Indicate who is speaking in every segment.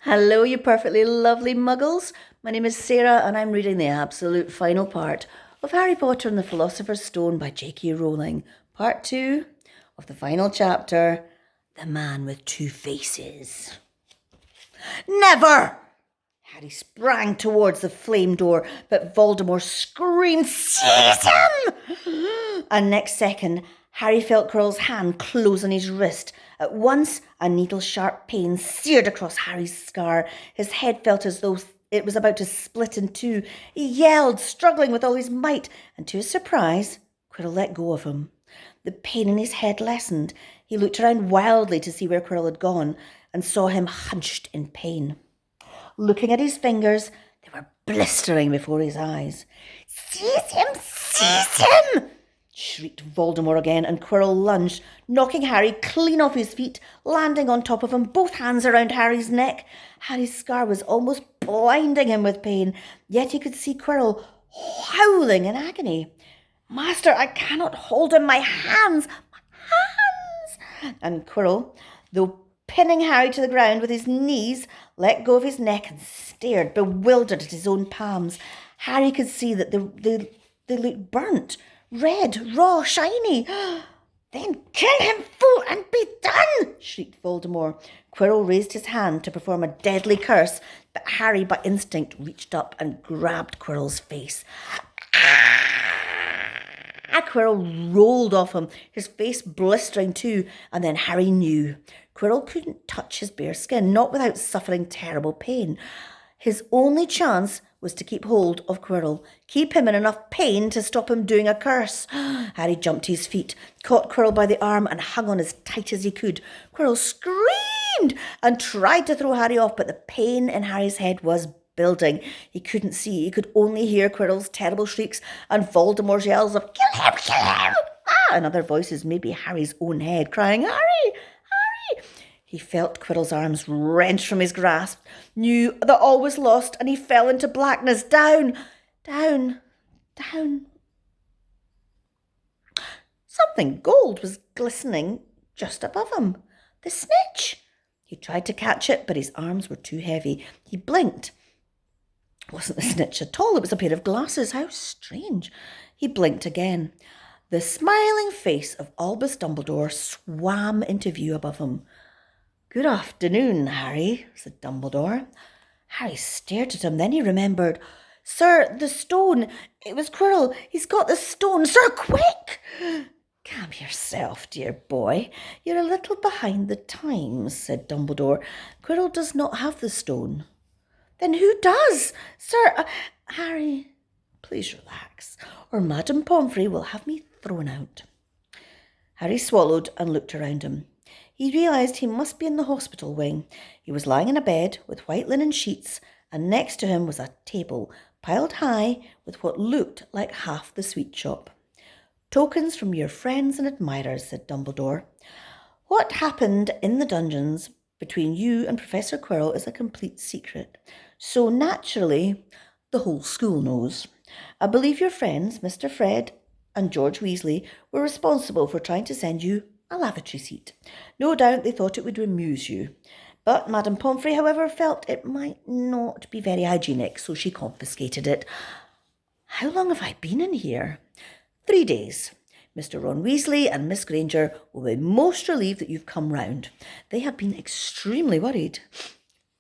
Speaker 1: Hello, you perfectly lovely muggles. My name is Sarah, and I'm reading the absolute final part of Harry Potter and the Philosopher's Stone by J.K. Rowling, part 2 of the final chapter, The Man with Two Faces. Never! Harry sprang towards the flame door, but Voldemort screamed, "Seize him!" And next second, Harry felt Quirrell's hand close on his wrist. At once, a needle-sharp pain seared across Harry's scar. His head felt as though it was about to split in two. He yelled, struggling with all his might, and to his surprise, Quirrell let go of him. The pain in his head lessened. He looked around wildly to see where Quirrell had gone, and saw him hunched in pain. Looking at his fingers, they were blistering before his eyes. "Seize him! Seize him!" shrieked Voldemort again, and Quirrell lunged, knocking Harry clean off his feet, landing on top of him, both hands around Harry's neck. Harry's scar was almost blinding him with pain, yet he could see Quirrell howling in agony. "Master, I cannot hold him. My hands! My hands!" And Quirrell, though pinning Harry to the ground with his knees, let go of his neck and stared, bewildered at his own palms. Harry could see that they looked burnt, red, raw, shiny. "Then kill him, fool, and be done!" shrieked Voldemort. Quirrell raised his hand to perform a deadly curse, but Harry, by instinct, reached up and grabbed Quirrell's face. Quirrell rolled off him, his face blistering too, and then Harry knew. Quirrell couldn't touch his bare skin, not without suffering terrible pain. His only chance was to keep hold of Quirrell, keep him in enough pain to stop him doing a curse. Harry jumped to his feet, caught Quirrell by the arm and hung on as tight as he could. Quirrell screamed and tried to throw Harry off, but the pain in Harry's head was building. He couldn't see, he could only hear Quirrell's terrible shrieks and Voldemort's yells of "Kill him, kill him!" And other voices, maybe Harry's own head, crying, "Harry, Harry!" He felt Quirrell's arms wrenched from his grasp, knew that all was lost, and he fell into blackness, down, down, down. Something gold was glistening just above him. The snitch! He tried to catch it, but his arms were too heavy. He blinked. It wasn't the snitch at all, it was a pair of glasses. How strange. He blinked again. The smiling face of Albus Dumbledore swam into view above him. "Good afternoon, Harry," said Dumbledore. Harry stared at him, then he remembered. "Sir, the stone. It was Quirrell. He's got the stone. Sir, quick!" "Calm yourself, dear boy. You're a little behind the times," said Dumbledore. "Quirrell does not have the stone." "Then who does? Sir, Harry, please relax, or Madame Pomfrey will have me thrown out." Harry swallowed and looked around him. He realised he must be in the hospital wing. He was lying in a bed with white linen sheets, and next to him was a table piled high with what looked like half the sweet shop. "Tokens from your friends and admirers," said Dumbledore. "What happened in the dungeons between you and Professor Quirrell is a complete secret. So naturally, the whole school knows. I believe your friends, Mr. Fred and George Weasley, were responsible for trying to send you a lavatory seat. No doubt they thought it would amuse you. But Madame Pomfrey, however, felt it might not be very hygienic, so she confiscated it. How long have I been in here?" 3 days. Mr. Ron Weasley and Miss Granger will be most relieved that you've come round. They have been extremely worried."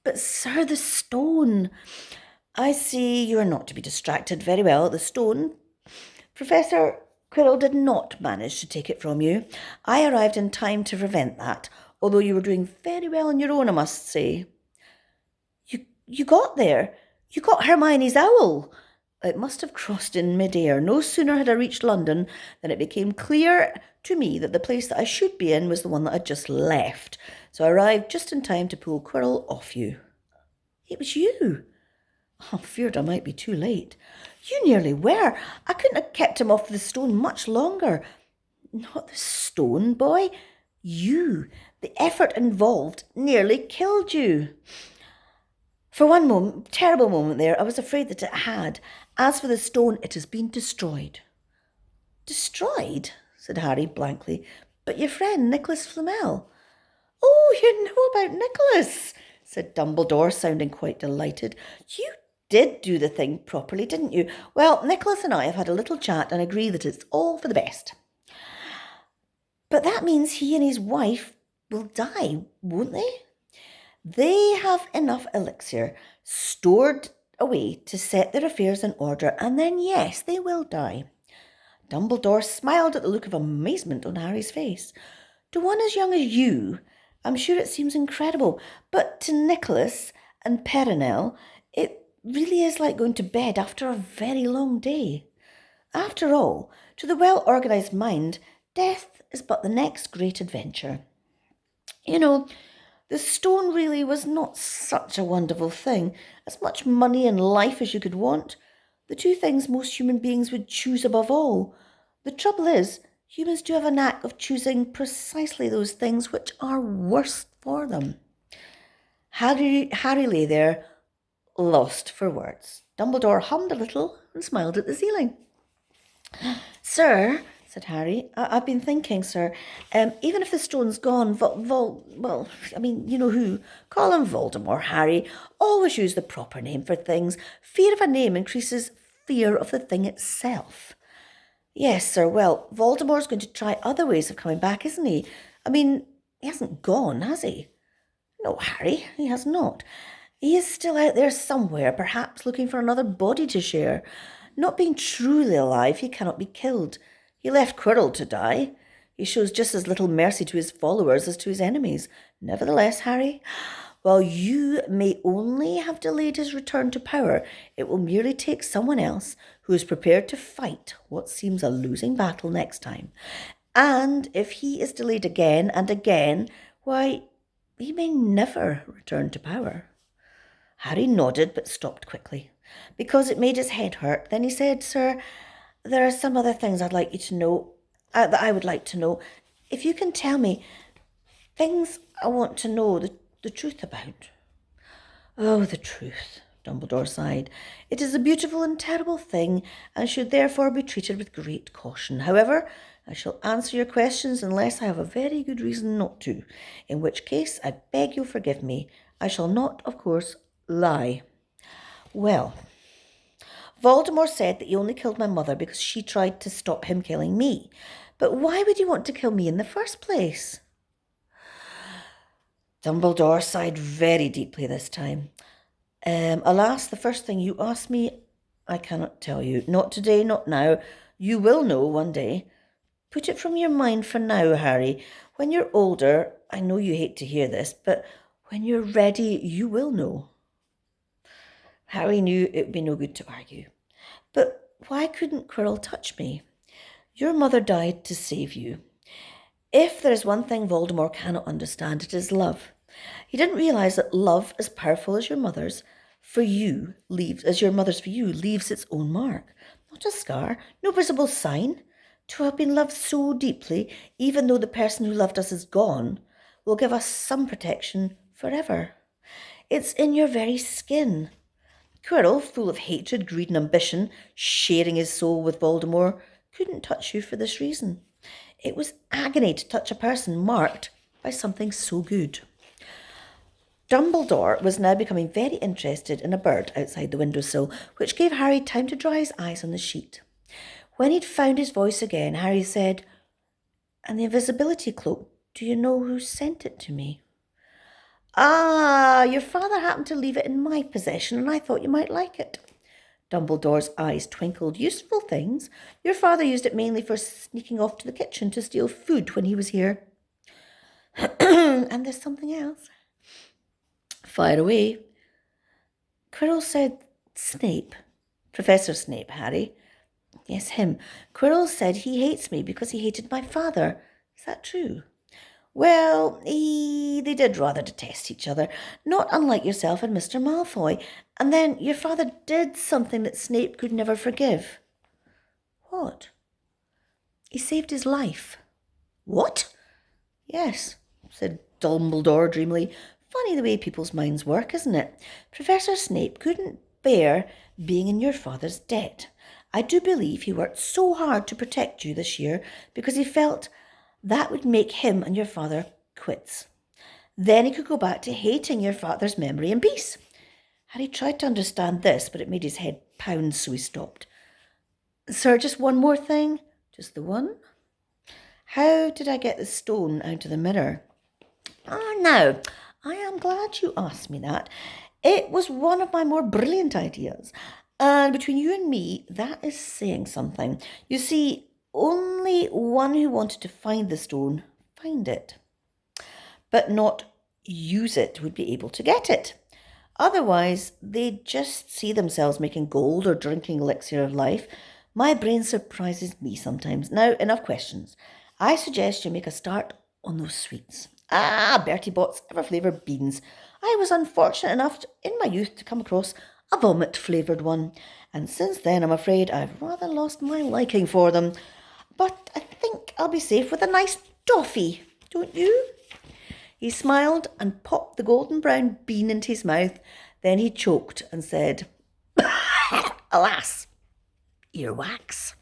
Speaker 1: "But, sir, the stone—" "I see you are not to be distracted. Very well. The stone. Professor Quirrell did not manage to take it from you. I arrived in time to prevent that, although you were doing very well on your own, I must say." You got there? You got Hermione's owl?" "It must have crossed in mid-air. No sooner had I reached London than it became clear to me that the place that I should be in was the one that I'd just left. So I arrived just in time to pull Quirrell off you." "It was you?" "I feared I might be too late." "You nearly were. I couldn't have kept him off the stone much longer." "Not the stone, boy. You. The effort involved nearly killed you." For one moment, terrible moment there, I was afraid that it had. As for the stone, it has been destroyed." "Destroyed?" said Harry blankly. "But your friend, Nicholas Flamel—" "Oh, you know about Nicholas," said Dumbledore, sounding quite delighted. "You did do the thing properly, didn't you? Well, Nicholas and I have had a little chat and agree that it's all for the best. But that means he and his wife will die, won't they? They have enough elixir stored away to set their affairs in order, and then, yes, they will die." Dumbledore smiled at the look of amazement on Harry's face. "To one as young as you, I'm sure it seems incredible, but to Nicholas and Perenelle, it really is like going to bed after a very long day. After all, to the well-organised mind, death is but the next great adventure. You know, the stone really was not such a wonderful thing. As much money and life as you could want. The two things most human beings would choose above all. The trouble is, humans do have a knack of choosing precisely those things which are worst for them." Harry lay there, lost for words. Dumbledore hummed a little and smiled at the ceiling. "Sir," said Harry, "I've been thinking, sir, even if the stone's gone, well, I mean, you know who? Call him Voldemort, Harry. Always use the proper name for things. Fear of a name increases fear of the thing itself." "Yes, sir, well, Voldemort's going to try other ways of coming back, isn't he? I mean, he hasn't gone, has he?" "No, Harry, he has not. He is still out there somewhere, perhaps looking for another body to share. Not being truly alive, he cannot be killed. He left Quirrell to die. He shows just as little mercy to his followers as to his enemies. Nevertheless, Harry, while you may only have delayed his return to power, it will merely take someone else who is prepared to fight what seems a losing battle next time. And if he is delayed again and again, why, he may never return to power." Harry nodded but stopped quickly, because it made his head hurt. Then he said, "Sir, there are some other things I'd like you to know, that I would like to know. If you can tell me things I want to know the truth about." "Oh, the truth," Dumbledore sighed. "It is a beautiful and terrible thing, and should therefore be treated with great caution. However, I shall answer your questions unless I have a very good reason not to, in which case I beg you'll forgive me. I shall not, of course, lie. Well, Voldemort said that he only killed my mother because she tried to stop him killing me. But why would he want to kill me in the first place?" Dumbledore sighed very deeply this time. "Alas, the first thing you asked me, I cannot tell you. Not today, not now. You will know one day. Put it from your mind for now, Harry. When you're older, I know you hate to hear this, but when you're ready, you will know." Harry knew it would be no good to argue. "But why couldn't Quirrell touch me? Your mother died to save you. If there is one thing Voldemort cannot understand, it is love. He didn't realise that love, as powerful as your mother's for you, leaves its own mark. Not a scar, no visible sign. To have been loved so deeply, even though the person who loved us is gone, will give us some protection forever. It's in your very skin. Quirrell, full of hatred, greed and ambition, sharing his soul with Voldemort, couldn't touch you for this reason. It was agony to touch a person marked by something so good." Dumbledore was now becoming very interested in a bird outside the windowsill, which gave Harry time to dry his eyes on the sheet. When he'd found his voice again, Harry said, "And the invisibility cloak, do you know who sent it to me?" "Ah, your father happened to leave it in my possession, and I thought you might like it." Dumbledore's eyes twinkled. "Useful things. Your father used it mainly for sneaking off to the kitchen to steal food when he was here." "And there's something else." "Fire away." "Quirrell said Snape. Professor Snape, Harry." "Yes, him. Quirrell said he hates me because he hated my father. Is that true?" "Well, they did rather detest each other, not unlike yourself and Mr. Malfoy. And then your father did something that Snape could never forgive." "What?" "He saved his life." "What?" "Yes," said Dumbledore dreamily. "Funny the way people's minds work, isn't it? Professor Snape couldn't bear being in your father's debt. I do believe he worked so hard to protect you this year because he felt that would make him and your father quits. Then he could go back to hating your father's memory in peace. Harry tried to understand this, but it made his head pound, so he stopped. Sir, just one more thing. Just the one? How did I get the stone out of the mirror? Now, I am glad you asked me that. It was one of my more brilliant ideas. And between you and me, that is saying something. You see, only one who wanted to find the stone find it, but not use it would be able to get it. Otherwise, they'd just see themselves making gold or drinking elixir of life. My brain surprises me sometimes. Now, enough questions. I suggest you make a start on those sweets. Bertie Bott's ever-flavoured beans. I was unfortunate enough in my youth to come across a vomit-flavoured one, and since then I'm afraid I've rather lost my liking for them. But I think I'll be safe with a nice toffee, don't you? He smiled and popped the golden brown bean into his mouth. Then he choked and said, Alas, earwax.